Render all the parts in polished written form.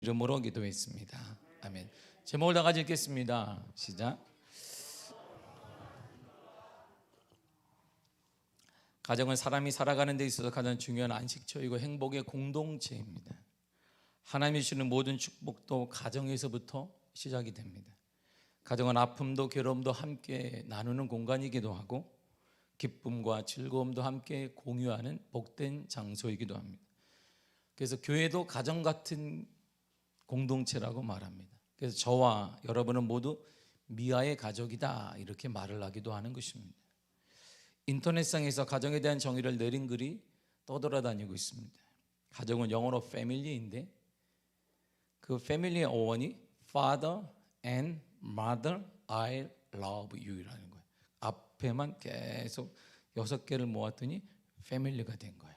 이름으로 기도했습니다. 아멘. 제목을 다 같이 읽겠습니다. 시작. 가정은 사람이 살아가는 데 있어서 가장 중요한 안식처이고 행복의 공동체입니다. 하나님이 주시는 모든 축복도 가정에서부터 시작이 됩니다. 가정은 아픔도 괴로움도 함께 나누는 공간이기도 하고 기쁨과 즐거움도 함께 공유하는 복된 장소이기도 합니다. 그래서 교회도 가정 같은 공동체라고 말합니다. 그래서 저와 여러분은 모두 미아의 가족이다 이렇게 말을 하기도 하는 것입니다. 인터넷상에서 가정에 대한 정의를 내린 글이 떠돌아다니고 있습니다. 가정은 영어로 family인데 그 family의 어원이 Father and Mother, I love you라는 거예요. 앞에만 계속 6개를 모았더니 family가 된 거예요.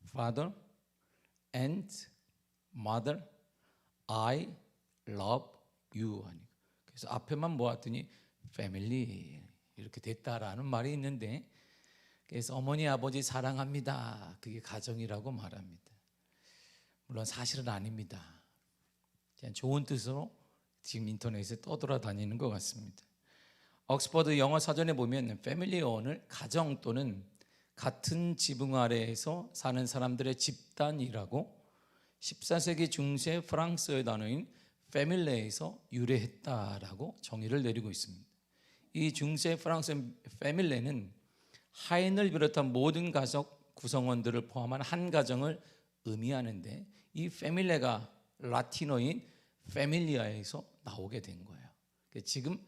Father and Mother, I love you 하니까. 그래서 앞에만 모았더니 family 이렇게 됐다라는 말이 있는데, 그래서 어머니 아버지 사랑합니다, 그게 가정이라고 말합니다. 물론 사실은 아닙니다. 그냥 좋은 뜻으로 지금 인터넷에 떠돌아다니는 것 같습니다. 옥스퍼드 영어 사전에 보면 패밀리 어원을 가정 또는 같은 지붕 아래에서 사는 사람들의 집단이라고 14세기 중세 프랑스어의 단어인 패밀레에서 유래했다라고 정의를 내리고 있습니다. 이 중세 프랑스 패밀레는 하인을 비롯한 모든 가족 구성원들을 포함한 한 가정을 의미하는데, 이 패밀레가 라틴어인 패밀리아에서 나오게 된 거예요. 지금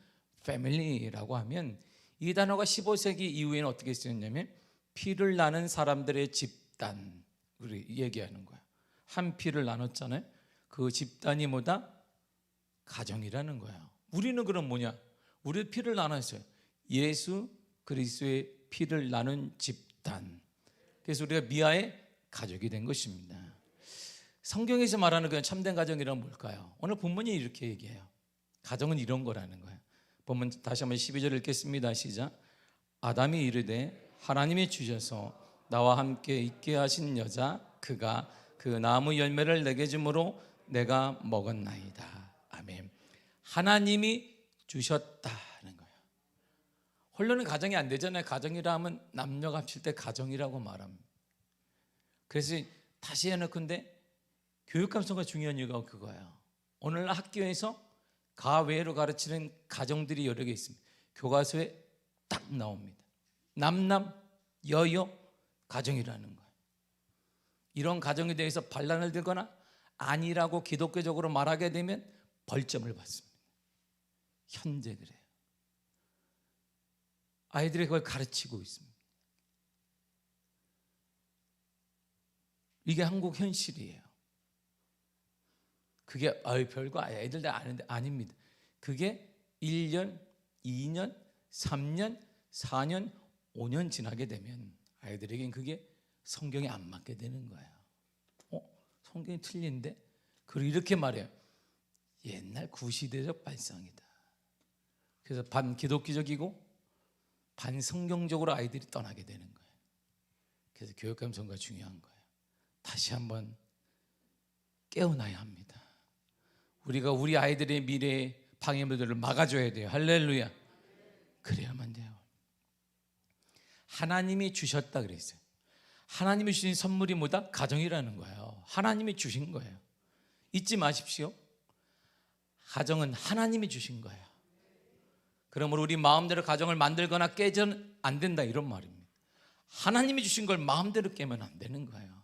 패밀리라고 하면 이 단어가 15세기 이후에는 어떻게 쓰였냐면 피를 나눈 사람들의 집단을 얘기하는 거예요. 한 피를 나눴잖아요. 그 집단이 뭐다? 가정이라는 거예요. 우리는 그럼 뭐냐? 우리 피를 나눴어요. 예수 그리스도의 피를 나눈 집단. 그래서 우리가 미아의 가족이 된 것입니다. 성경에서 말하는 그 참된 가정이란 뭘까요? 오늘 본문이 이렇게 얘기해요. 가정은 이런 거라는 거예요. 본문 다시 한번 12절 읽겠습니다. 시작. 아담이 이르되 하나님이 주셔서 나와 함께 있게 하신 여자 그가 그 나무 열매를 내게 주므로 내가 먹었나이다. 아멘. 하나님이 주셨다는 거예요. 홀로는 가정이 안 되잖아요. 가정이라 하면 남녀가 합칠 때 가정이라고 말합니다. 그래서 다시 해놓건데 교육 감성과 중요한 이유가 그거예요. 오늘날 학교에서 가외로 가르치는 가정들이 여러 개 있습니다. 교과서에 딱 나옵니다. 남남 여여 가정이라는 거예요. 이런 가정에 대해서 반란을 들거나 아니라고 기독교적으로 말하게 되면 벌점을 받습니다. 현재 그래요. 아이들이 그걸 가르치고 있습니다. 이게 한국 현실이에요. 그게 별거 애들 다 아는데 아닙니다. 그게 1년, 2년, 3년, 4년, 5년 지나게 되면 아이들에겐 그게 성경에 안 맞게 되는 거예요. 성경이 틀린데? 그리고 이렇게 말해요. 옛날 구시대적 발상이다. 그래서 반 기독교적이고 반 성경적으로 아이들이 떠나게 되는 거예요. 그래서 교육 감성과 중요한 거예요. 다시 한번 깨어나야 합니다. 우리가 우리 아이들의 미래의 방해물들을 막아줘야 돼요. 할렐루야. 그래야만 돼요. 하나님이 주셨다 그랬어요. 하나님이 주신 선물이 뭐다? 가정이라는 거예요. 하나님이 주신 거예요. 잊지 마십시오. 가정은 하나님이 주신 거예요. 그러므로 우리 마음대로 가정을 만들거나 깨져는 안 된다 이런 말입니다. 하나님이 주신 걸 마음대로 깨면 안 되는 거예요.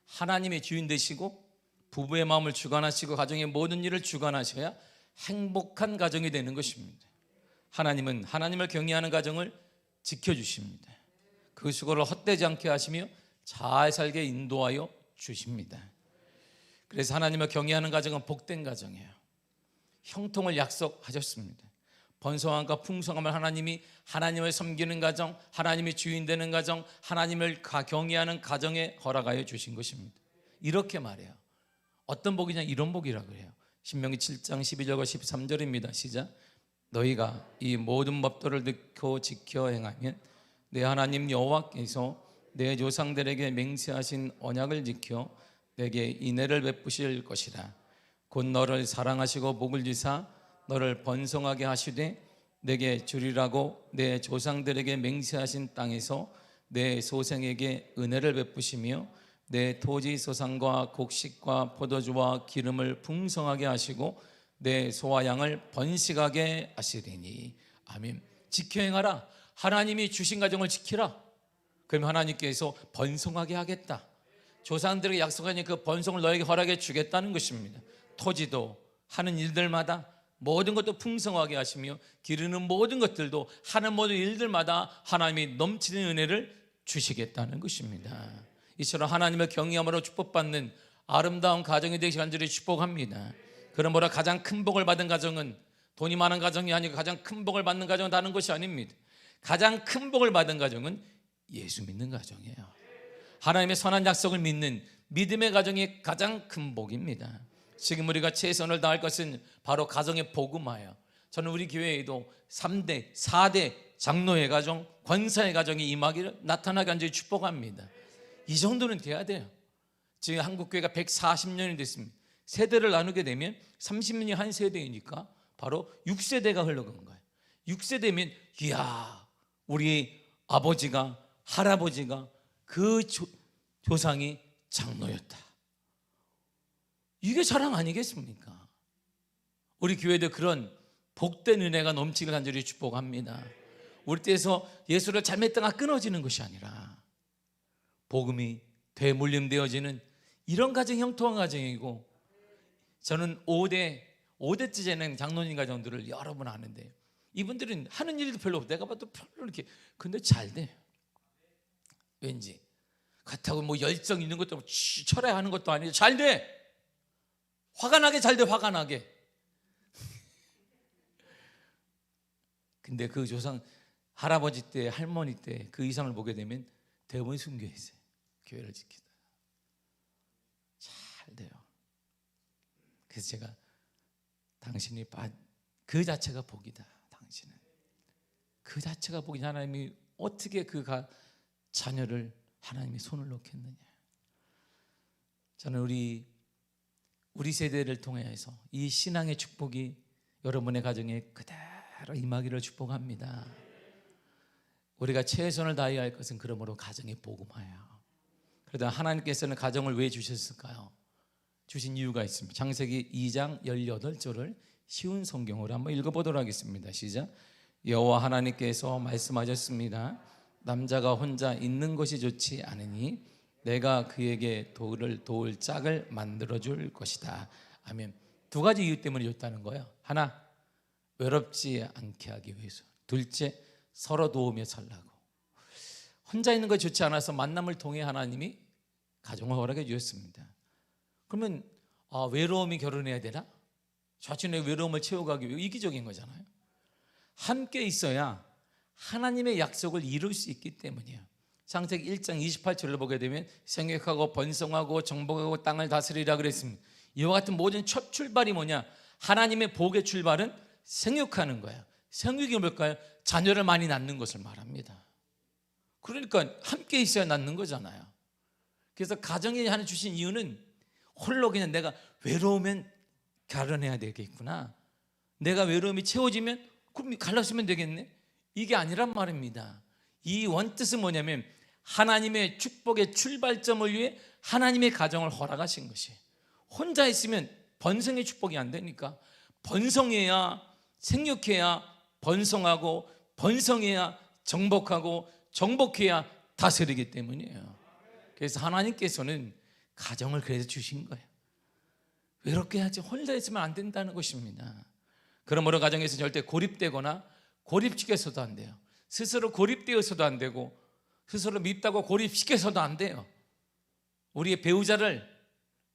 하나님의 주인 되시고 부부의 마음을 주관하시고 가정의 모든 일을 주관하셔야 행복한 가정이 되는 것입니다. 하나님은 하나님을 경외하는 가정을 지켜주십니다. 그 수고를 헛되지 않게 하시며 잘 살게 인도하여 주십니다. 그래서 하나님을 경외하는 가정은 복된 가정이에요. 형통을 약속하셨습니다. 번성함과 풍성함을 하나님이 하나님을 섬기는 가정, 하나님이 주인 되는 가정, 하나님을 경외하는 가정에 허락하여 주신 것입니다. 이렇게 말해요. 어떤 복이냐? 이런 복이라고 해요. 신명기 7장 12절과 13절입니다. 시작. 너희가 이 모든 법도를 듣고 지켜 행하면 내 하나님 여호와께서 내 조상들에게 맹세하신 언약을 지켜 내게 인애를 베푸실 것이라. 곧 너를 사랑하시고 복을 주사 너를 번성하게 하시되 내게 주리라고 내 조상들에게 맹세하신 땅에서 내 소생에게 은혜를 베푸시며 내 토지 소산과 곡식과 포도주와 기름을 풍성하게 하시고 내 소와 양을 번식하게 하시리니. 아멘. 지켜 행하라. 하나님이 주신 가정을 지키라. 그럼 하나님께서 번성하게 하겠다. 조상들에게 약속하니 그 번성을 너에게 허락해 주겠다는 것입니다. 토지도 하는 일들마다 모든 것도 풍성하게 하시며 기르는 모든 것들도 하는 모든 일들마다 하나님이 넘치는 은혜를 주시겠다는 것입니다. 이처럼 하나님을 경외함으로 축복받는 아름다운 가정이 되기 간절히 축복합니다. 그러므로 가장 큰 복을 받은 가정은 돈이 많은 가정이 아니고 가장 큰 복을 받는 가정은 다른 것이 아닙니다. 가장 큰 복을 받은 가정은 예수 믿는 가정이에요. 하나님의 선한 약속을 믿는 믿음의 가정이 가장 큰 복입니다. 지금 우리가 최선을 다할 것은 바로 가정의 복음화예요. 저는 우리 교회에도 3대, 4대 장로의 가정, 권사의 가정이 임하기를 나타나게 간절히 축복합니다. 이 정도는 돼야 돼요. 지금 한국교회가 140년이 됐습니다. 세대를 나누게 되면 30년이 한 세대이니까 바로 6세대가 흘러간 거예요. 6세대면 이야, 우리 아버지가, 할아버지가 그 조상이 장로였다. 이게 자랑 아니겠습니까? 우리 교회도 그런 복된 은혜가 넘치길 간절히 축복합니다. 우리 때에서 예수를 잘 믿다가 끊어지는 것이 아니라 복음이 되물림되어지는 이런 가정이 형통한 가정이고, 저는 5대째 되는 장로님 가정들을 여러 번 아는데 이분들은 하는 일도 별로 없고 내가 봐도 별로 이렇게, 근데 잘 돼. 왠지 그렇다고 뭐 열정 있는 것도 철회하는 것도 아니고 잘 돼. 화가 나게 잘 돼. 화가 나게. 근데 그 조상 할아버지 때, 할머니 때 그 이상을 보게 되면 대부분 순교해 있어요. 교회를 지키다 잘 돼요. 그래서 제가 당신이 그 자체가 복이다. 당신은 그 자체가 복이다. 하나님이 어떻게 그 자녀를 하나님이 손을 놓겠느냐. 저는 우리 세대를 통해서 이 신앙의 축복이 여러분의 가정에 그대로 임하기를 축복합니다. 우리가 최선을 다해야 할 것은 그러므로 가정의 복음화예요. 그러다 하나님께서는 가정을 왜 주셨을까요? 주신 이유가 있습니다. 창세기 2장 18절을 쉬운 성경으로 한번 읽어보도록 하겠습니다. 시작. 여호와 하나님께서 말씀하셨습니다. 남자가 혼자 있는 것이 좋지 않으니 내가 그에게 도울 짝을 만들어줄 것이다. 아멘. 두 가지 이유 때문에 줬다는 거예요. 하나, 외롭지 않게 하기 위해서. 둘째, 서로 도우며 살라고. 혼자 있는 것이 좋지 않아서 만남을 통해 하나님이 가정을 허락해 주셨습니다. 그러면 외로움이 결혼해야 되나? 자신의 외로움을 채워가기 위해 이기적인 거잖아요. 함께 있어야 하나님의 약속을 이룰 수 있기 때문이에요. 창세기 1장 28절을 보게 되면 생육하고 번성하고 정복하고 땅을 다스리라 그랬습니다. 이와 같은 모든 첫 출발이 뭐냐? 하나님의 복의 출발은 생육하는 거예요. 생육이 뭘까요? 자녀를 많이 낳는 것을 말합니다. 그러니까 함께 있어야 낳는 거잖아요. 그래서 가정에 하나 주신 이유는 홀로 그냥 내가 외로우면 결혼해야 되겠구나, 내가 외로움이 채워지면 그럼 갈랐으면 되겠네, 이게 아니란 말입니다. 이 원뜻은 뭐냐면 하나님의 축복의 출발점을 위해 하나님의 가정을 허락하신 것이에요. 혼자 있으면 번성의 축복이 안 되니까 번성해야, 생육해야 번성하고, 번성해야 정복하고, 정복해야 다스리기 때문이에요. 그래서 하나님께서는 가정을 그래서 주신 거예요. 외롭게 하지 혼자 있으면 안 된다는 것입니다. 그러므로 가정에서 절대 고립되거나 고립시켜서도 안 돼요. 스스로 고립되어서도 안 되고 스스로 밉다고 고립시켜서도 안 돼요. 우리의 배우자를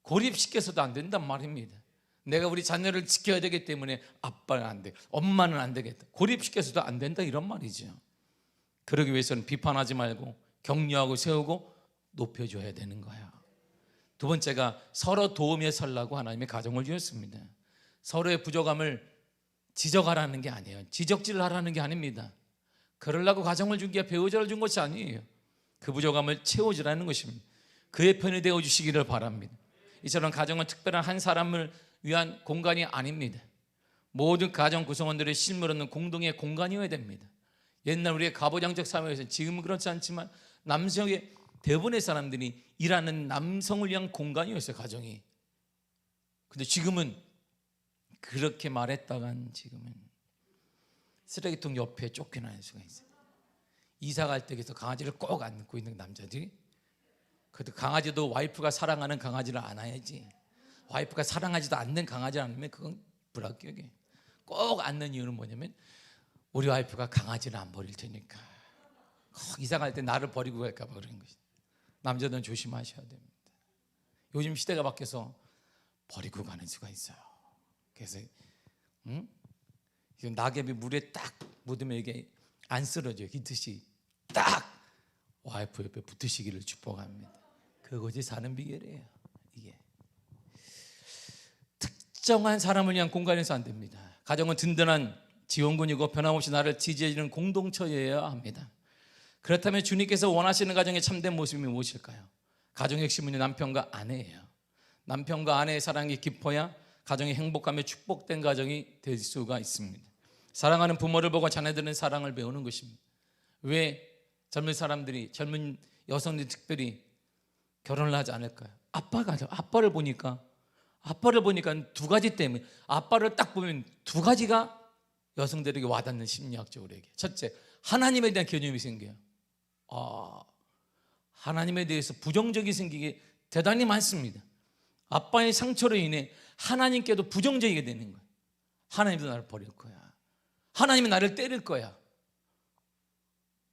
고립시켜서도 안 된단 말입니다. 내가 우리 자녀를 지켜야 되기 때문에 아빠는 안 돼, 엄마는 안 되겠다, 고립시켜서도 안 된다, 이런 말이죠. 그러기 위해서는 비판하지 말고 격려하고 세우고 높여줘야 되는 거예요. 두 번째가 서로 도우며 살라고 하나님의 가정을 주셨습니다. 서로의 부족함을 지적하라는 게 아니에요. 지적질을 하라는 게 아닙니다. 그러려고 가정을 준 게 배우자를 준 것이 아니에요. 그 부족함을 채워주라는 것입니다. 그의 편이 되어주시기를 바랍니다. 이처럼 가정은 특별한 한 사람을 위한 공간이 아닙니다. 모든 가정 구성원들의 쉼을 얻는 공동의 공간이어야 됩니다. 옛날 우리의 가부장적 사회에서 지금은 그렇지 않지만 남성의 대부분의 사람들이 일하는 남성을 위한 공간이었어요, 가정이. 근데 지금은 그렇게 말했다간 지금은 쓰레기통 옆에 쫓겨나는 수가 있어요. 이사 갈 때 계속 강아지를 꼭 안고 있는 남자들이. 그래도 강아지도 와이프가 사랑하는 강아지를 안아야지. 와이프가 사랑하지도 않는 강아지를 안으면 그건 불합격이에요. 꼭 안는 이유는 뭐냐면 우리 와이프가 강아지를 안 버릴 테니까. 꼭 이사 갈 때 나를 버리고 갈까 봐 그런 것이. 남자들은 조심하셔야 됩니다. 요즘 시대가 바뀌어서 버리고 가는 수가 있어요. 그래서 낙엽이 물에 딱 묻으면 이게 안 쓰러져요. 기듯이 딱 와이프 옆에 붙으시기를 축복합니다. 그것이 사는 비결이에요. 이게 특정한 사람을 위한 공간에서 안 됩니다. 가정은 든든한 지원군이고 변함없이 나를 지지해주는 공동체여야 합니다. 그렇다면 주님께서 원하시는 가정의 참된 모습이 무엇일까요? 가정의 핵심은 남편과 아내예요. 남편과 아내의 사랑이 깊어야 가정이 행복하며 축복된 가정이 될 수가 있습니다. 사랑하는 부모를 보고 자녀들은 사랑을 배우는 것입니다. 왜 젊은 여성들이 특별히 결혼을 하지 않을까요? 아빠를 보니까 두 가지 때문에, 아빠를 딱 보면 두 가지가 여성들에게 와닿는 심리학적으로 얘기해요. 첫째, 하나님에 대한 개념이 생겨요. 하나님에 대해서 부정적이 생기게 대단히 많습니다. 아빠의 상처로 인해 하나님께도 부정적이게 되는 거예요. 하나님도 나를 버릴 거야. 하나님이 나를 때릴 거야.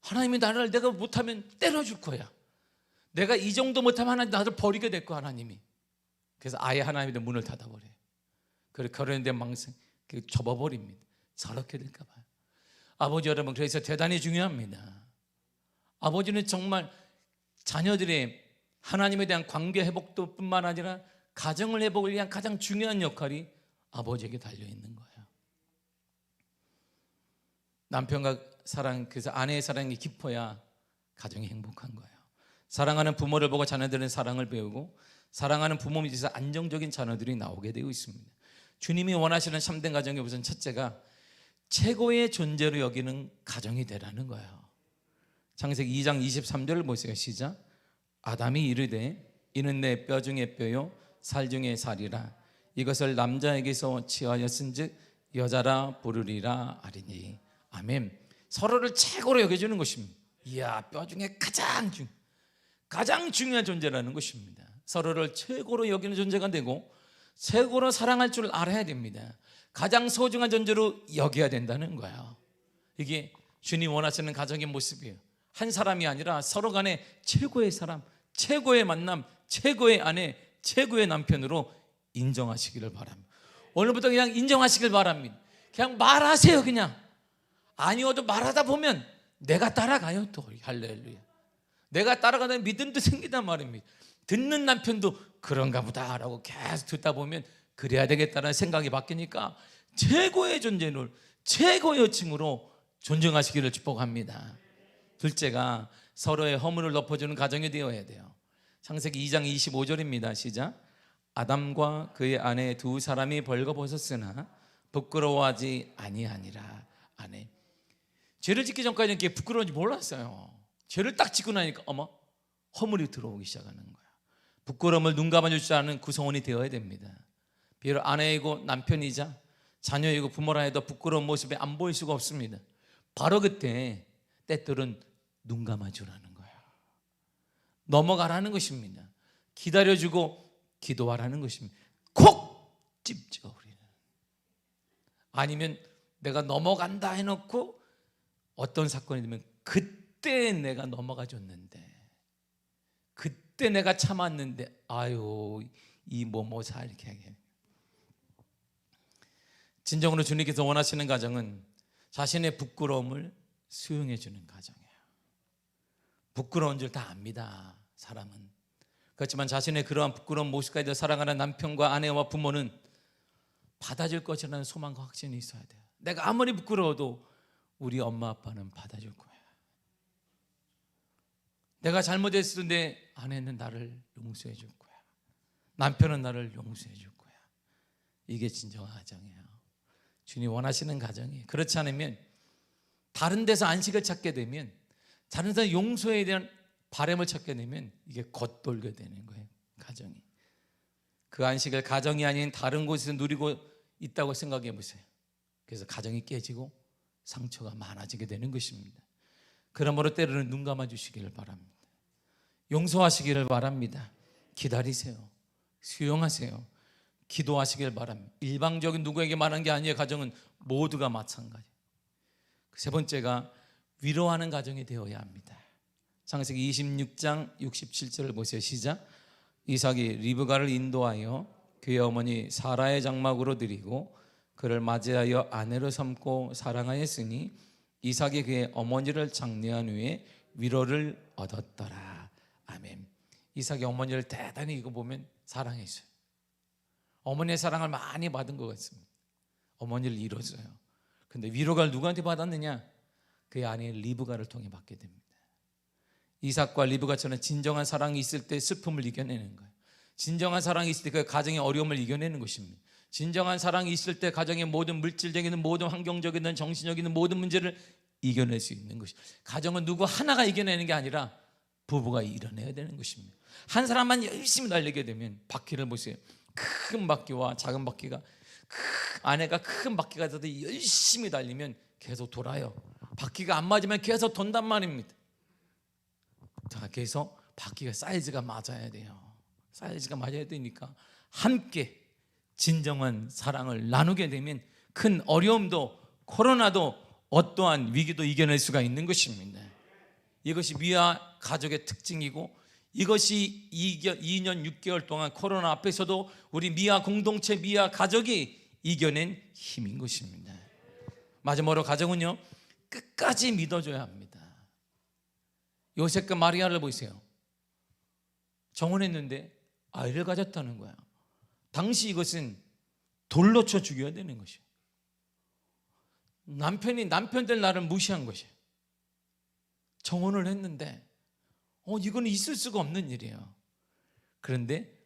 하나님이 나를 내가 못하면 때려줄 거야. 내가 이 정도 못하면 하나님 나를 버리게 될 거야, 하나님이. 그래서 아예 하나님의 문을 닫아버려요. 그리고 결혼에 대한 망상 접어버립니다. 저렇게 될까 봐요. 아버지 여러분, 그래서 대단히 중요합니다. 아버지는 정말 자녀들의 하나님에 대한 관계 회복도 뿐만 아니라 가정을 회복을 위한 가장 중요한 역할이 아버지에게 달려있는 거예요. 남편과 사랑, 그래서 아내의 사랑이 깊어야 가정이 행복한 거예요. 사랑하는 부모를 보고 자녀들은 사랑을 배우고 사랑하는 부모 밑에서 안정적인 자녀들이 나오게 되어 있습니다. 주님이 원하시는 참된 가정의 우선 첫째가 최고의 존재로 여기는 가정이 되라는 거예요. 창세기 2장 23절을 보세요. 시작. 아담이 이르되 이는 내 뼈 중에 뼈요 살 중에 살이라. 이것을 남자에게서 취하였은즉 여자라 부르리라 하리니. 아멘. 서로를 최고로 여겨주는 것입니다. 이야, 뼈 중에 가장 중요한 존재라는 것입니다. 서로를 최고로 여기는 존재가 되고 최고로 사랑할 줄 알아야 됩니다. 가장 소중한 존재로 여겨야 된다는 거예요. 이게 주님 원하시는 가정의 모습이에요. 한 사람이 아니라 서로 간에 최고의 사람, 최고의 만남, 최고의 아내, 최고의 남편으로 인정하시기를 바랍니다. 오늘부터 그냥 인정하시길 바랍니다. 그냥 말하세요. 그냥 아니어도 말하다 보면 내가 따라가요. 또 할렐루야. 내가 따라가다 믿음도 생기단 말입니다. 듣는 남편도 그런가 보다라고 계속 듣다 보면 그래야 되겠다는 생각이 바뀌니까 최고의 존재를 최고의 여칭으로 존중하시기를 축복합니다. 둘째가 서로의 허물을 덮어주는 가정이 되어야 돼요. 창세기 2장 25절입니다. 시작. 아담과 그의 아내 두 사람이 벌거벗었으나 부끄러워하지 아니하니라. 아내. 죄를 짓기 전까지는 이게 부끄러운지 몰랐어요. 죄를 딱 짓고 나니까 허물이 들어오기 시작하는 거야. 부끄러움을 눈 감아주지 않은 구성원이 되어야 됩니다. 비록 아내이고 남편이자 자녀이고 부모라 해도 부끄러운 모습에 안 보일 수가 없습니다. 바로 그때 때들은 눈 감아주라는 거야. 넘어가라는 것입니다. 기다려주고 기도하라는 것입니다. 콕 찝죠 우리는. 아니면 내가 넘어간다 해놓고 어떤 사건이 되면 그때 내가 넘어가 줬는데, 그때 내가 참았는데, 아유 이 뭐뭐사 이렇게 하게. 진정으로 주님께서 원하시는 가정은 자신의 부끄러움을 수용해 주는 가정이에요. 부끄러운 줄 다 압니다. 사람은. 그렇지만 자신의 그러한 부끄러운 모습까지 사랑하는 남편과 아내와 부모는 받아줄 것이라는 소망과 확신이 있어야 돼요. 내가 아무리 부끄러워도 우리 엄마 아빠는 받아줄 거야. 내가 잘못했을 때 아내는 나를 용서해 줄 거야. 남편은 나를 용서해 줄 거야. 이게 진정한 가정이에요. 주님 원하시는 가정이에요. 그렇지 않으면 다른 데서 안식을 찾게 되면, 다른 데서 용서에 대한 바람을 찾게 되면 이게 겉돌게 되는 거예요. 가정이. 그 안식을 가정이 아닌 다른 곳에서 누리고 있다고 생각해 보세요. 그래서 가정이 깨지고 상처가 많아지게 되는 것입니다. 그러므로 때로는 눈 감아 주시기를 바랍니다. 용서하시기를 바랍니다. 기다리세요. 수용하세요. 기도하시길 바랍니다. 일방적인 누구에게 말한 게 아니에요. 가정은 모두가 마찬가지. 세 번째가 위로하는 가정이 되어야 합니다. 창세기 26장 67절을 보세요. 시작. 이삭이 리브가를 인도하여 그의 어머니 사라의 장막으로 들이고 그를 맞이하여 아내로 삼고 사랑하였으니 이삭이 그의 어머니를 장례한 후에 위로를 얻었더라. 아멘. 이삭이 어머니를 대단히 이거 보면 사랑했어요. 어머니의 사랑을 많이 받은 것 같습니다. 어머니를 잃었어요. 근데 위로가 누구한테 받았느냐? 그의 아내 리브가를 통해 받게 됩니다. 이삭과 리브가처럼 진정한 사랑이 있을 때 슬픔을 이겨내는 거예요. 진정한 사랑이 있을 때 그 가정의 어려움을 이겨내는 것입니다. 진정한 사랑이 있을 때 가정의 모든 물질적인, 모든 환경적인, 정신적인 모든 문제를 이겨낼 수 있는 것입니다. 가정은 누구 하나가 이겨내는 게 아니라 부부가 이뤄내야 되는 것입니다. 한 사람만 열심히 달리게 되면, 바퀴를 보세요. 큰 바퀴와 작은 바퀴가, 아내가 큰 바퀴가 돼도 열심히 달리면 계속 돌아요. 바퀴가 안 맞으면 계속 돈단 말입니다. 자, 그래서 바퀴가 사이즈가 맞아야 돼요. 사이즈가 맞아야 되니까 함께 진정한 사랑을 나누게 되면 큰 어려움도, 코로나도, 어떠한 위기도 이겨낼 수가 있는 것입니다. 이것이 미아 가족의 특징이고, 이것이 2년 6개월 동안 코로나 앞에서도 우리 미아 공동체, 미아 가족이 이겨낸 힘인 것입니다. 마지막으로 가정은요, 끝까지 믿어줘야 합니다. 요셉과 마리아를 보세요. 정혼했는데 아이를 가졌다는 거야. 당시 이것은 돌로 쳐 죽여야 되는 것이에요. 남편들 나를 무시한 것이에요. 정혼을 했는데 이거는 있을 수가 없는 일이에요. 그런데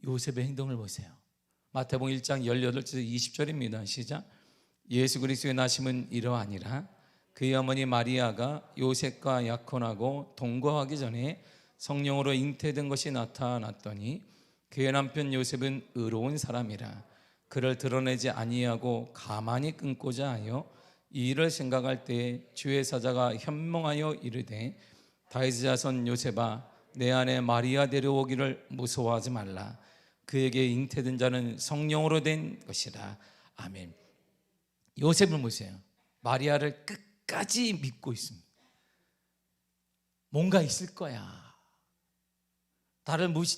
요셉의 행동을 보세요. 마태복음 1장 18절 20절입니다. 시작. 예수 그리스도의 나심은 이러하니라. 그의 어머니 마리아가 요셉과 약혼하고 동거하기 전에 성령으로 잉태된 것이 나타났더니 그의 남편 요셉은 의로운 사람이라. 그를 드러내지 아니하고 가만히 끊고자 하여 이 일을 생각할 때 주의 사자가 현몽하여 이르되 다윗의 자손 요셉아, 내 아내 마리아 데려오기를 무서워하지 말라. 그에게 잉태된 자는 성령으로 된 것이라. 아멘. 요셉을 보세요. 마리아를 끝까지 믿고 있습니다. 뭔가 있을 거야.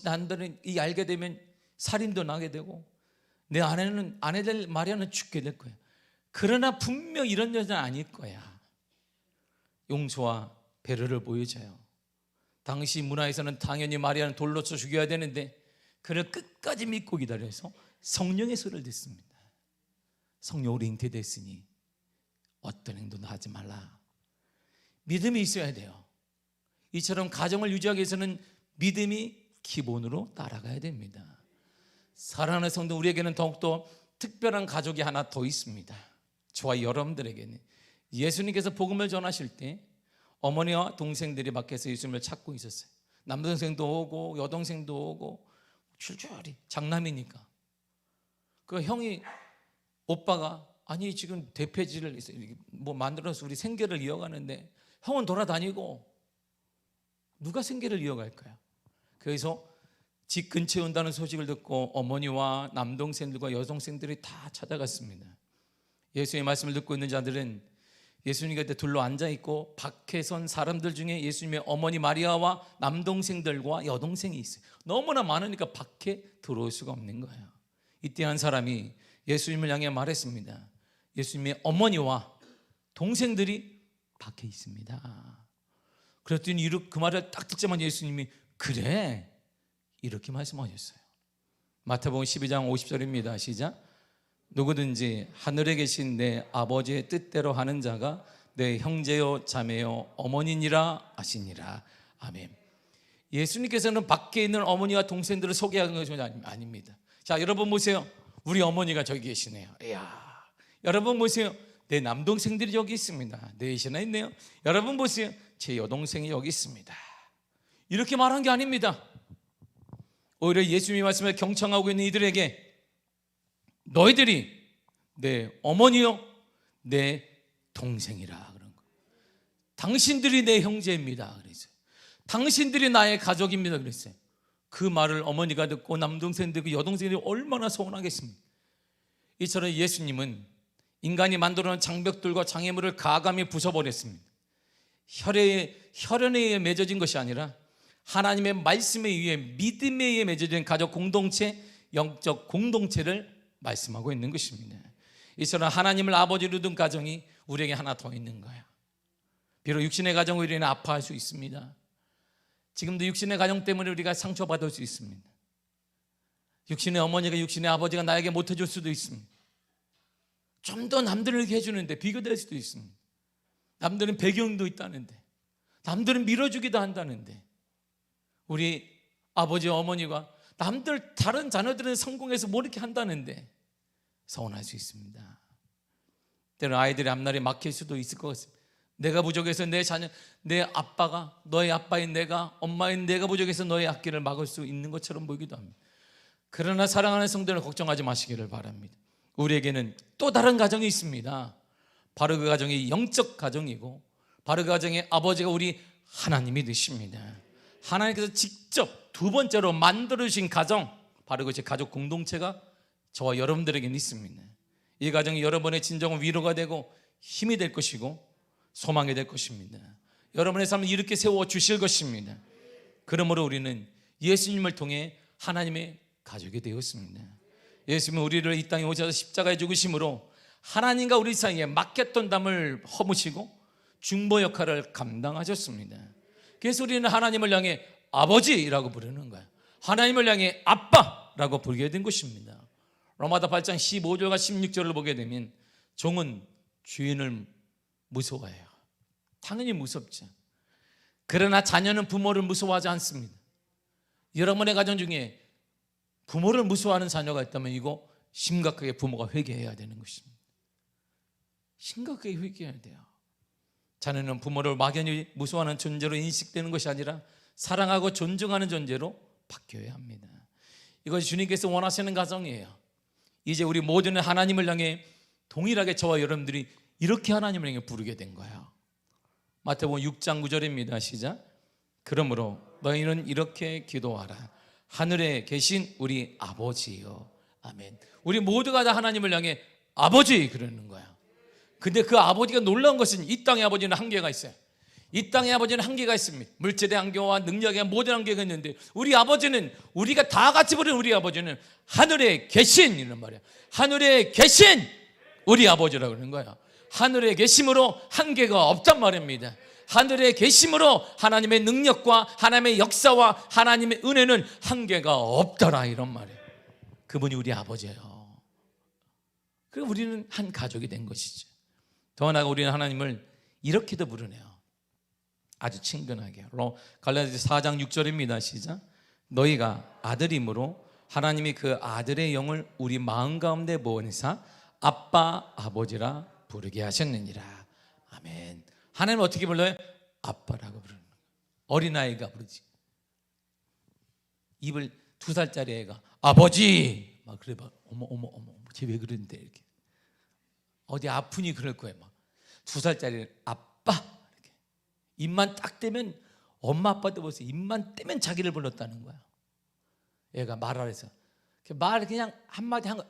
난들은 이 알게 되면 살인도 나게 되고 내 아내들 마리아는 죽게 될 거야. 그러나 분명 이런 여자는 아닐 거야. 용서와 배려를 보여줘요. 당시 문화에서는 당연히 마리아는 돌로 쳐 죽여야 되는데 그를 끝까지 믿고 기다려서 성령의 소리를 듣습니다. 성령으로 잉태됐으니 어떤 행동도 하지 말라. 믿음이 있어야 돼요. 이처럼 가정을 유지하기 위해서는 믿음이 기본으로 따라가야 됩니다. 사랑하는 성도, 우리에게는 더욱더 특별한 가족이 하나 더 있습니다. 저와 여러분들에게는 예수님께서 복음을 전하실 때 어머니와 동생들이 밖에서 예수님을 찾고 있었어요. 남동생도 오고 여동생도 오고 줄줄이 장남이니까. 그 형이, 오빠가 아니 지금 대폐지를 뭐 만들어서 우리 생계를 이어가는데 형은 돌아다니고 누가 생계를 이어갈까요? 그래서 집 근처에 온다는 소식을 듣고 어머니와 남동생들과 여동생들이 다 찾아갔습니다. 예수의 말씀을 듣고 있는 자들은 예수님 곁에 둘러 앉아있고 밖에 선 사람들 중에 예수님의 어머니 마리아와 남동생들과 여동생이 있어요. 너무나 많으니까 밖에 들어올 수가 없는 거예요. 이때 한 사람이 예수님을 향해 말했습니다. 예수님의 어머니와 동생들이 밖에 있습니다. 그랬더니 그 말을 딱 듣자마자 예수님이 그래, 이렇게 말씀하셨어요. 마태복음 12장 50절입니다. 시작. 누구든지 하늘에 계신 내 아버지의 뜻대로 하는 자가 내 형제요 자매요 어머니니라 하시니라. 아멘. 예수님께서는 밖에 있는 어머니와 동생들을 소개하는 것이 아닙니다. 자, 여러분 보세요. 우리 어머니가 저기 계시네요. 이야, 여러분 보세요. 내 남동생들이 여기 있습니다. 넷이나 있네요. 여러분 보세요. 제 여동생이 여기 있습니다. 이렇게 말한 게 아닙니다. 오히려 예수님이 말씀에 경청하고 있는 이들에게 너희들이 내 어머니요 내 동생이라 그런 거. 당신들이 내 형제입니다. 그랬어요. 당신들이 나의 가족입니다. 그랬어요. 그 말을 어머니가 듣고 남동생들 그 여동생들이 얼마나 서운하겠습니까? 이처럼 예수님은 인간이 만들어놓은 장벽들과 장애물을 가감히 부숴버렸습니다. 혈연에 의해 맺어진 것이 아니라 하나님의 말씀에 의해 믿음에 의해 맺어진 가족 공동체, 영적 공동체를 말씀하고 있는 것입니다. 이처럼 하나님을 아버지로 둔 가정이 우리에게 하나 더 있는 거예요. 비록 육신의 가정으로 우리는 아파할 수 있습니다. 지금도 육신의 가정 때문에 우리가 상처받을 수 있습니다. 육신의 어머니가 육신의 아버지가 나에게 못해줄 수도 있습니다. 좀 더 남들에게 해주는데 비교될 수도 있습니다. 남들은 배경도 있다는데, 남들은 밀어주기도 한다는데, 우리 아버지 어머니가 남들 다른 자녀들은 성공해서 뭐 이렇게 한다는데 서운할 수 있습니다. 때로 아이들의 앞날이 막힐 수도 있을 것 같습니다. 내가 부족해서 내 자녀, 내 아빠가, 너의 아빠인 내가, 엄마인 내가 부족해서 너의 앞길을 막을 수 있는 것처럼 보이기도 합니다. 그러나 사랑하는 성도는 걱정하지 마시기를 바랍니다. 우리에게는 또 다른 가정이 있습니다. 바로 그 가정이 영적 가정이고, 바로 그 가정의 아버지가 우리 하나님이 되십니다. 하나님께서 직접 두 번째로 만들어주신 가정, 바로 그것이 가족 공동체가 저와 여러분들에게는 있습니다. 이 가정이 여러분의 진정한 위로가 되고 힘이 될 것이고 소망이 될 것입니다. 여러분의 삶을 이렇게 세워주실 것입니다. 그러므로 우리는 예수님을 통해 하나님의 가족이 되었습니다. 예수님은 우리를 이 땅에 오셔서 십자가에 죽으심으로 하나님과 우리 사이에 막혔던 담을 허무시고 중보 역할을 감당하셨습니다. 그래서 우리는 하나님을 향해 아버지라고 부르는 거예요. 하나님을 향해 아빠라고 부르게 된 것입니다. 로마서 8장 15절과 16절을 보게 되면 종은 주인을 무서워해요. 당연히 무섭죠. 그러나 자녀는 부모를 무서워하지 않습니다. 여러분의 가정 중에 부모를 무서워하는 자녀가 있다면 이거 심각하게 부모가 회개해야 되는 것입니다. 심각하게 회개해야 돼요. 자녀는 부모를 막연히 무서워하는 존재로 인식되는 것이 아니라 사랑하고 존중하는 존재로 바뀌어야 합니다. 이것이 주님께서 원하시는 가정이에요. 이제 우리 모두는 하나님을 향해 동일하게 저와 여러분들이 이렇게 하나님을 향해 부르게 된 거예요. 마태복음 6장 9절입니다. 시작. 그러므로 너희는 이렇게 기도하라. 하늘에 계신 우리 아버지요. 아멘. 우리 모두가 다 하나님을 향해 아버지 그러는 거야. 근데 그 아버지가 놀라운 것은 이 땅의 아버지는 한계가 있어요. 이 땅의 아버지는 한계가 있습니다. 물질의 한계와 능력의 모든 한계가 있는데 우리 아버지는, 우리가 다 같이 부르는 우리 아버지는 하늘에 계신 이런 말이야. 하늘에 계신 우리 아버지라고 그러는 거야. 하늘에 계심으로 한계가 없단 말입니다. 하늘에 계심으로 하나님의 능력과 하나님의 역사와 하나님의 은혜는 한계가 없더라 이런 말이에요. 그분이 우리 아버지예요. 그리고 우리는 한 가족이 된 것이죠. 더 나아가 우리는 하나님을 이렇게도 부르네요. 아주 친근하게. 갈라디아서 4장 6절입니다. 시작. 너희가 아들이므로 하나님이 그 아들의 영을 우리 마음 가운데 보내사 아빠 아버지라 부르게 하셨느니라. 아멘. 하나님 어떻게 불러요? 아빠라고 부르는 거예요. 어린아이가 부르지. 입을 2살짜리 애가 아버지 막 그래 봐. 어머 쟤 왜 그러는데 이렇게. 어디 아프니 그럴 거예요. 막 2살짜리 아빠 이렇게. 입만 딱 떼면 엄마 아빠도 보세요. 입만 떼면 자기를 불렀다는 거야. 얘가 말하래서 말 그냥 한마디 한 거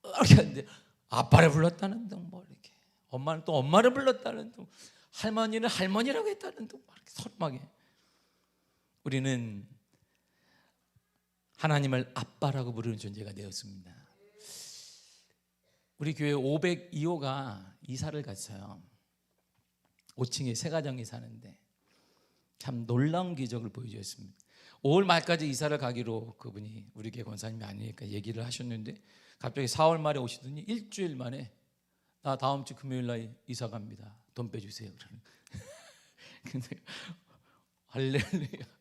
이렇게 하는데 아빠를 불렀다는 둥 뭐 이렇게. 엄마는 또 엄마를 불렀다는 둥. 할머니는 할머니라고 했다는 둥. 이렇게 서름하게. 우리는 하나님을 아빠라고 부르는 존재가 되었습니다. 우리 교회 502호가 이사를 갔어요. 5층에 세 가정이 사는데 참 놀라운 기적을 보여주었습니다. 5월 말까지 이사를 가기로 그분이 우리 교회 권사님이 아니니까 얘기를 하셨는데 갑자기 4월 말에 오시더니 일주일 만에 나 다음 주 금요일 날 이사 갑니다. 돈 빼주세요. 그러는. 근데 할렐루야.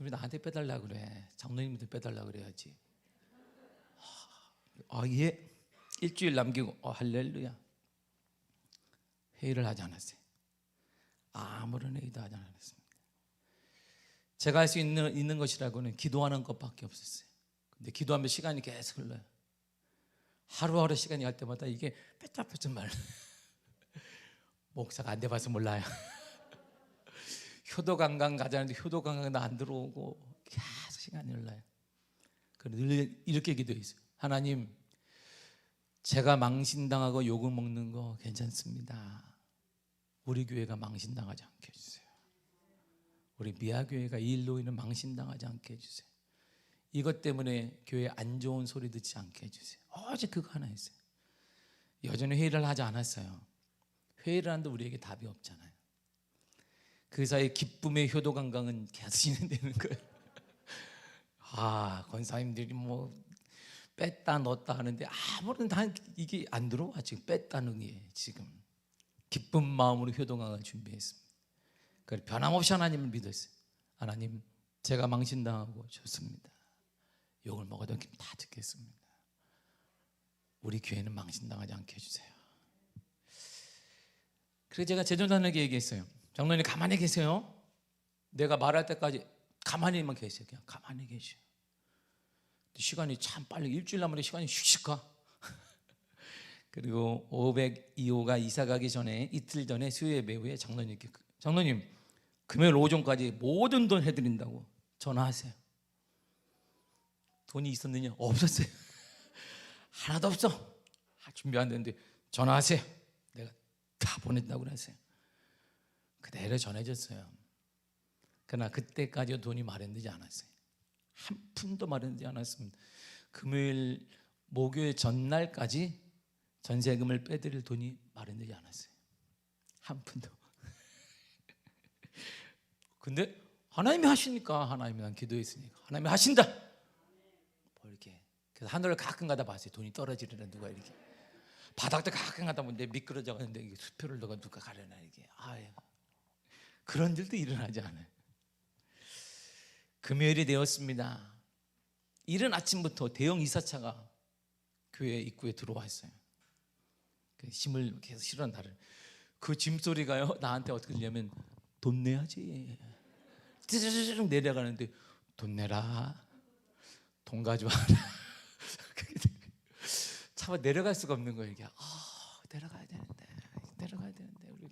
왜 나한테 빼달라 그래? 장로님한테 빼달라 그래야지. 예. 일주일 남기고 할렐루야. 회의를 하지 않았어요. 아무런 회의도 하지 않았습니다. 제가 할 수 있는 것이라고는 기도하는 것밖에 없었어요. 근데 기도하면 시간이 계속 흘러요. 하루하루 시간이 갈 때마다 이게 뺏잡뺏잡 말라. 목사가 안 돼봐서 몰라요. 효도관광 가자는데 효도관광도 안 들어오고 계속 시간이 흘러요. 그래서 늘 이렇게 기도했어요. 하나님, 제가 망신당하고 욕을 먹는 거 괜찮습니다. 우리 교회가 망신당하지 않게 해주세요. 우리 미아교회가 이 일로 인해 망신당하지 않게 해주세요. 이것 때문에 교회에 안 좋은 소리 듣지 않게 해주세요. 어제 그거 하나 했어요. 여전히 회의를 하지 않았어요. 회의를 하는데 우리에게 답이 없잖아요. 그 사이 기쁨의 효도관광은 계속 진행되는 거예요. 권사님들이 뭐 뺐다 넣었다 하는데 아무런 다 이게 안 들어와. 지금 뺐다는 게 지금 기쁜 마음으로 효도관광을 준비했습니다. 그래서 변함없이 하나님을 믿었어요. 하나님, 제가 망신당하고 좋습니다. 욕을 먹어도 다 듣겠습니다. 우리 교회는 망신당하지 않게 해주세요. 그래서 제가 제자들에게 얘기했어요. 장로님 가만히 계세요. 내가 말할 때까지 가만히만 계세요. 그냥 가만히 계셔. 시간이 참 빨리, 일주일 남았는데 시간이 슉슉 가. 그리고 502호가 이사 가기 전에 이틀 전에 수요예배 후에 장로님께, 장로님 금요일 오전까지 모든 돈 해드린다고 전화하세요. 돈이 있었느냐? 없었어요. 하나도 없어. 준비 안 되는데 전화하세요. 내가 다 보냈다고 그랬어요. 그대로 전해졌어요. 그러나 그때까지 돈이 마련되지 않았어요. 한 푼도 마련되지 않았습니다. 금요일 목요일 전날까지 전세금을 빼드릴 돈이 마련되지 않았어요. 한 푼도. 근데 하나님이 하시니까, 하나님이 난 기도했으니까 하나님이 하신다. 뭐 이렇게. 그래서 하늘을 가끔 가다 봤어요. 돈이 떨어지려는 누가 이렇게. 바닥도 가끔 가다 보는데 미끄러져 가는데 수표를 누가 가려나 이게. 그런 일도 일어나지 않아요. 금요일이 되었습니다. 이른 아침부터 대형 이사차가 교회 입구에 들어왔어요. 짐을 계속 실은 나를. 그 짐소리가요 나한테 어떻게 들냐면 돈 내야지. 찌르르르 내려가는데 돈 내라, 돈 가져와라. 차가 내려갈 수가 없는 거예요. 이게 내려가야 되는데 우리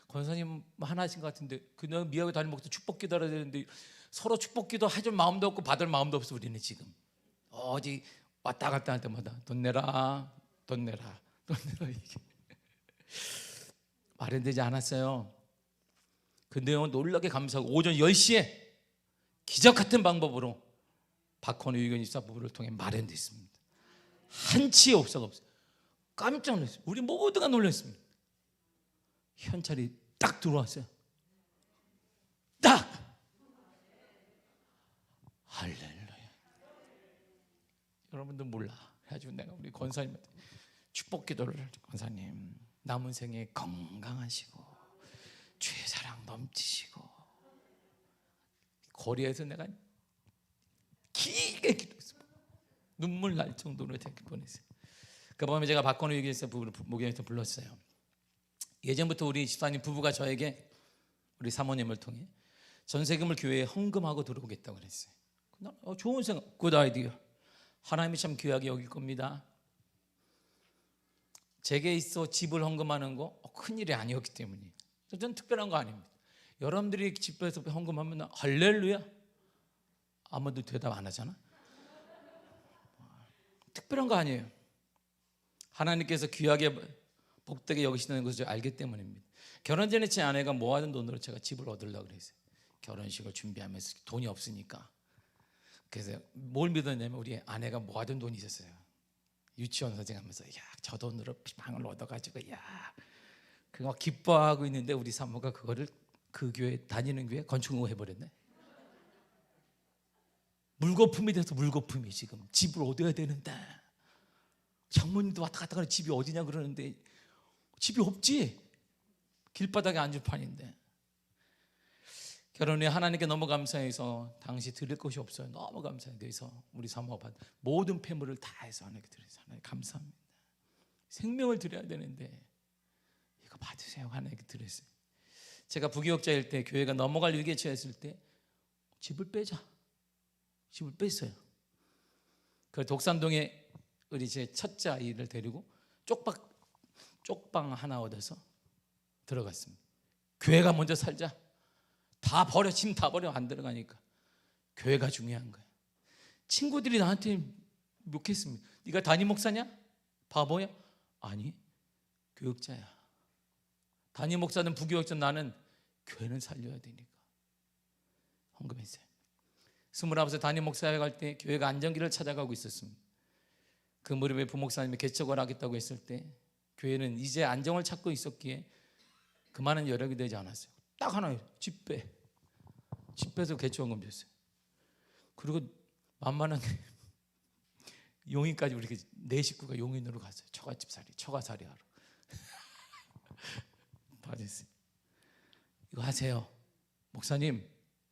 권사님 하나신 것 같은데 그냥 미학에 다니는 목사 축복 기도해야 되는데 서로 축복 기도 해줄 마음도 없고 받을 마음도 없어. 우리는 지금 어디 왔다 갔다 할 때마다 돈 내라 이게 마련되지 않았어요. 근데요 놀랍게 감사하고 오전 10시에 기적 같은 방법으로 박헌우 의견 집사 부부를 통해 마련됐습니다. 한치의 옵사가 없어요. 깜짝 놀랐어요. 우리 모두가 놀랐습니다. 현찰이 딱 들어왔어요. 딱! 할렐루야. 여러분들 몰라. 그래가지고 내가 우리 권사님한테 축복 기도를, 권사님 남은 생에 건강하시고 죄사랑 넘치시고. 거리에서 내가 길게 기도했어요. 눈물 날 정도로 되게 보냈어요. 그 밤에 제가 박건우 얘기해서 부부를 목욕에서 불렀어요. 예전부터 우리 집사님 부부가 저에게 우리 사모님을 통해 전세금을 교회에 헌금하고 들어오겠다고 그랬어요. 좋은 생각, 굿 아이디어. 하나님이 참 귀하게 여길 겁니다. 제게 있어 집을 헌금하는 거 큰일이 아니었기 때문에 저는 특별한 거 아닙니다. 여러분들이 집에서 헌금하면 할렐루야. 아무도 대답 안 하잖아. 특별한 거 아니에요. 하나님께서 귀하게 복되게 여기시는 것을 알기 때문입니다. 결혼 전에 제 아내가 모아둔 돈으로 제가 집을 얻으려고 그랬어요. 결혼식을 준비하면서 돈이 없으니까. 그래서 뭘 믿었냐면 우리 아내가 모아둔 돈이 있었어요. 유치원 선생하면서 저 돈으로 방을 얻어가지고 그거 기뻐하고 있는데 우리 사모가 그거를 그 교회 다니는 교회 건축을 해버렸네. 물거품이 돼서 물거품이 지금 집을 얻어야 되는데 장모님도 왔다 갔다 가는 집이 어디냐 그러는데 집이 없지. 길바닥에 앉을 판인데 결혼 후에 하나님께 너무 감사해서 당시 드릴 것이 없어요. 너무 감사해요. 그래서 우리 사모가 모든 폐물을 다 해서 하나님께 드려서 하나님 감사합니다. 생명을 드려야 되는데 이거 받으세요. 하나님께 드렸어요. 제가 부교역자일 때 교회가 넘어갈 위기에 처했을 때 집을 빼자. 집을 뺐어요. 그 독산동에 우리 제 첫째 아이를 데리고 쪽방 하나 얻어서 들어갔습니다. 교회가 먼저 살자. 다 버려, 짐 다 버려. 안 들어가니까 교회가 중요한 거야. 친구들이 나한테 묵혔습니다. 네가 담임 목사냐? 바보야? 아니, 교역자야. 담임 목사는 부교역자, 나는 교회는 살려야 되니까 헌금했어요. 29살 담임 목사에 갈 때 교회가 안정기를 찾아가고 있었습니다. 그 무렵에 부목사님이 개척을 하겠다고 했을 때 교회는 이제 안정을 찾고 있었기에 그 많은 여력이 되지 않았어요. 딱 하나예요. 집 빼서 개척헌금 줬어요. 그리고 만만한 용인까지 우리 네 식구가 용인으로 갔어요. 처가살이 하러. 받았어요. 이거 하세요. 목사님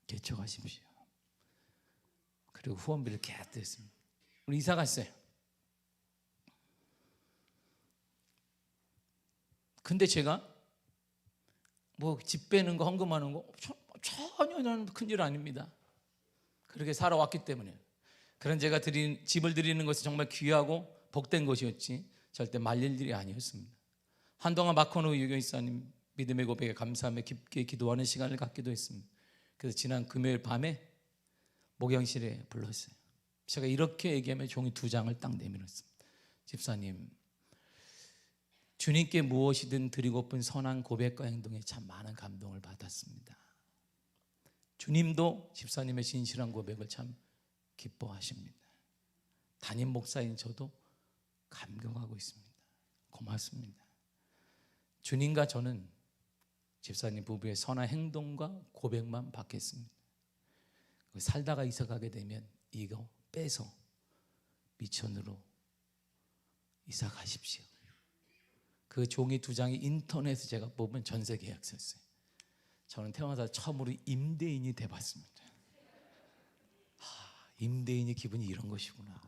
개척하십시오. 그리고 후원비를 계속 드렸습니다. 우리 이사 갔어요. 근데 제가 뭐 집 빼는 거 헌금하는 거 전혀 큰일 아닙니다. 그렇게 살아왔기 때문에. 그런 제가 집을 드리는 것은 정말 귀하고 복된 것이었지 절대 말릴 일이 아니었습니다. 한동안 마코노 유교이사님 믿음의 고백에 감사하며 깊게 기도하는 시간을 갖기도 했습니다. 그래서 지난 금요일 밤에 목양실에 불렀어요. 제가 이렇게 얘기하면 종이 2장을 딱 내밀었습니다. 집사님, 주님께 무엇이든 드리고픈 선한 고백과 행동에 참 많은 감동을 받았습니다. 주님도 집사님의 진실한 고백을 참 기뻐하십니다. 담임 목사인 저도 감격하고 있습니다. 고맙습니다. 주님과 저는 집사님 부부의 선한 행동과 고백만 받겠습니다. 살다가 이사 가게 되면 이거 빼서 미천으로 이사 가십시오. 그 종이 2장이 인터넷에 제가 뽑은 전세 계약서였어요. 저는 태어나서 처음으로 임대인이 돼봤습니다. 임대인의 기분이 이런 것이구나.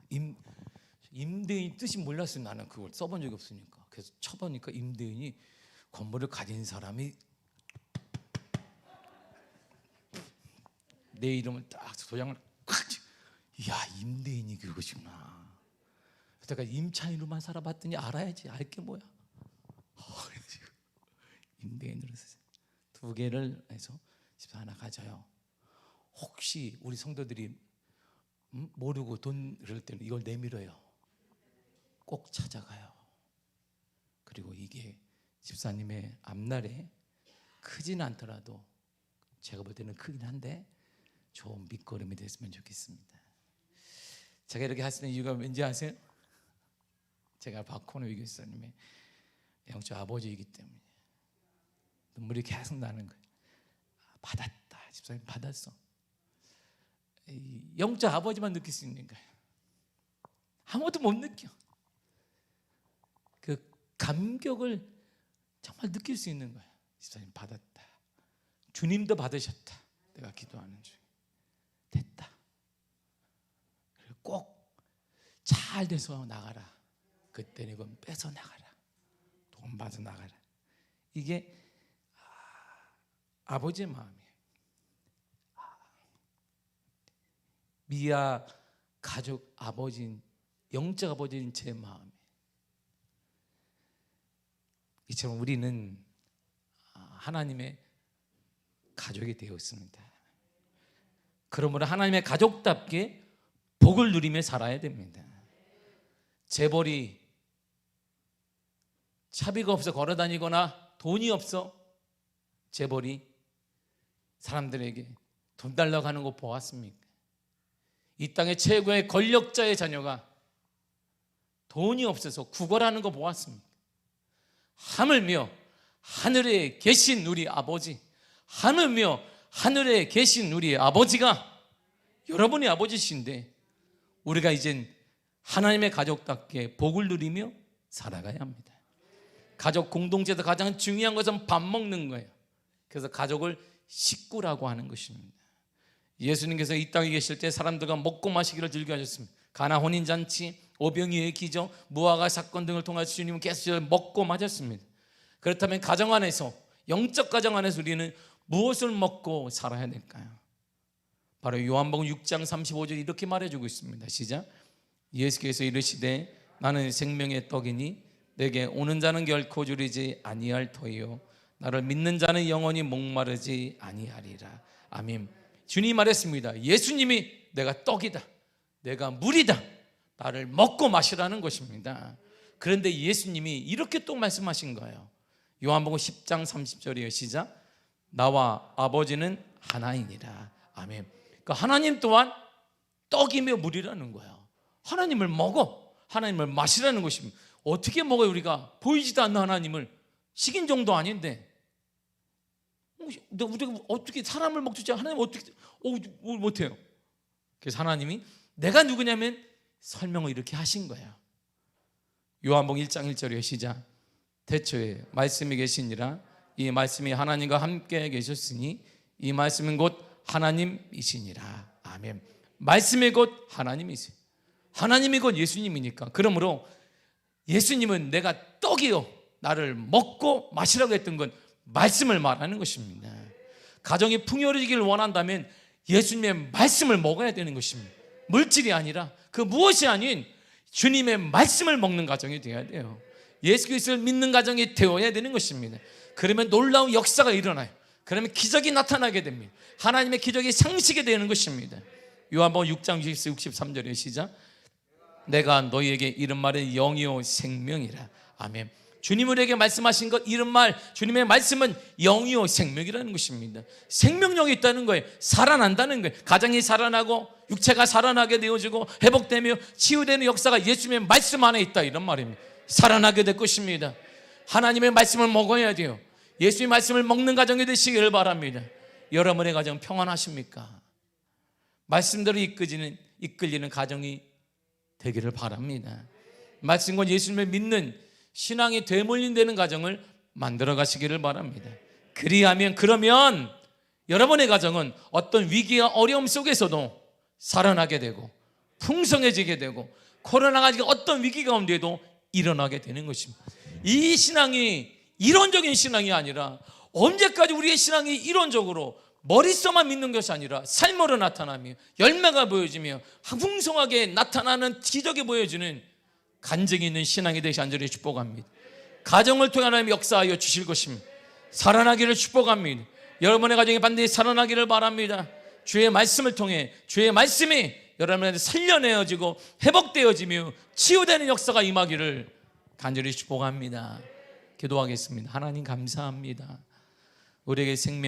임대인 뜻이 몰랐어요. 나는 그걸 써본 적이 없으니까. 그래서 쳐보니까 임대인이 건물을 가진 사람이 내 이름을 딱 도장을 콱, 이야, 임대인이 그것이구나. 내가 임차인으로만 살아봤더니 알아야지. 알 게 뭐야. 임대인으로 2개를 해서 집사 하나 가져요. 혹시 우리 성도들이 모르고 돈 이럴 때는 이걸 내밀어요. 꼭 찾아가요. 그리고 이게 집사님의 앞날에 크진 않더라도 제가 볼 때는 크긴 한데 좋은 밑거름이 됐으면 좋겠습니다. 제가 이렇게 하시는 이유가 왠지 아세요? 제가 박호노 유교사님의 영적 아버지이기 때문에 눈물이 계속 나는 거예요. 받았다. 집사님 받았어. 영적 아버지만 느낄 수 있는 거예요. 아무도 못 느껴. 그 감격을 정말 느낄 수 있는 거예요. 집사님 받았다. 주님도 받으셨다. 내가 기도하는 중에 됐다. 꼭 잘 돼서 나가라. 그때는 이건 빼서 나가라. 돈 받아 나가라. 이게 아버지의 마음이에요. 미아 가족 아버지인, 영적 아버지인 제 마음이에요. 이처럼 우리는 하나님의 가족이 되었습니다. 그러므로 하나님의 가족답게 복을 누리며 살아야 됩니다. 재벌이 차비가 없어 걸어다니거나 돈이 없어 재벌이 사람들에게 돈 달라고 하는 거 보았습니까? 이 땅의 최고의 권력자의 자녀가 돈이 없어서 구걸하는 거 보았습니까? 하물며 하늘에 계신 우리 아버지, 하물며 하늘에 계신 우리 아버지가 여러분의 아버지신데 우리가 이젠 하나님의 가족답게 복을 누리며 살아가야 합니다. 가족 공동체에서 가장 중요한 것은 밥 먹는 거예요. 그래서 가족을 식구라고 하는 것입니다. 예수님께서 이 땅에 계실 때 사람들과 먹고 마시기를 즐겨하셨습니다. 가나 혼인잔치, 오병이어의 기적, 무화과 사건 등을 통해서 주님은 계속 먹고 마셨습니다. 그렇다면 가정 안에서, 영적 가정 안에서 우리는 무엇을 먹고 살아야 될까요? 바로 요한복음 6장 35절 이렇게 말해주고 있습니다. 시작. 예수께서 이르시되 나는 생명의 떡이니 내게 오는 자는 결코 줄이지 아니할 터이요 나를 믿는 자는 영원히 목마르지 아니하리라. 아멘. 주님이 말했습니다. 예수님이 내가 떡이다, 내가 물이다, 나를 먹고 마시라는 것입니다. 그런데 예수님이 이렇게 또 말씀하신 거예요. 요한복음 10장 30절이에요. 시작. 나와 아버지는 하나이니라. 아멘. 그러니까 하나님 또한 떡이며 물이라는 거예요. 하나님을 먹어, 하나님을 마시라는 것입니다. 어떻게 먹어요? 우리가 보이지도 않는 하나님을, 식인 정도 아닌데 우리가 어떻게 사람을 먹지? 하나님 어떻게 못해요? 그래서 하나님이 내가 누구냐면 설명을 이렇게 하신 거예요. 요한복음 1장 1절에 시작. 태초에 말씀이 계시니라. 이 말씀이 하나님과 함께 계셨으니 이 말씀은 곧 하나님이시니라. 아멘. 말씀이 곧 하나님이세요. 하나님이 곧 예수님이니까. 그러므로 예수님은 내가 떡이요 나를 먹고 마시라고 했던 건 말씀을 말하는 것입니다. 가정이 풍요로워지기를 원한다면 예수님의 말씀을 먹어야 되는 것입니다. 물질이 아니라 그 무엇이 아닌 주님의 말씀을 먹는 가정이 되어야 돼요. 예수 그리스도를 믿는 가정이 되어야 되는 것입니다. 그러면 놀라운 역사가 일어나요. 그러면 기적이 나타나게 됩니다. 하나님의 기적이 상식이 되는 것입니다. 요한복음 6장 63절의 시작. 내가 너희에게 이른 말은 영이요 생명이라. 아멘. 주님 우리에게 말씀하신 것, 이런 말, 주님의 말씀은 영이요 생명이라는 것입니다. 생명력이 있다는 거예요. 살아난다는 거예요. 가정이 살아나고 육체가 살아나게 되어지고 회복되며 치유되는 역사가 예수님의 말씀 안에 있다, 이런 말입니다. 살아나게 될 것입니다. 하나님의 말씀을 먹어야 돼요. 예수님의 말씀을 먹는 가정이 되시기를 바랍니다. 여러분의 가정 평안하십니까? 말씀대로 이끌리는 가정이 되기를 바랍니다. 말씀과 예수님을 믿는 신앙이 되물림되는 가정을 만들어 가시기를 바랍니다. 그러면 여러분의 가정은 어떤 위기와 어려움 속에서도 살아나게 되고 풍성해지게 되고 코로나가 어떤 위기 가운데도 일어나게 되는 것입니다. 이 신앙이 이론적인 신앙이 아니라, 언제까지 우리의 신앙이 이론적으로 머릿속만 믿는 것이 아니라 삶으로 나타나며 열매가 보여지며 풍성하게 나타나는 기적이 보여주는 간증이 있는 신앙이 되시 간절히 축복합니다. 가정을 통해 하나님 역사하여 주실 것입니다. 살아나기를 축복합니다. 여러분의 가정이 반드시 살아나기를 바랍니다. 주의 말씀을 통해 주의 말씀이 여러분한테 살려내어지고 회복되어지며 치유되는 역사가 임하기를 간절히 축복합니다. 기도하겠습니다. 하나님 감사합니다. 우리에게 생명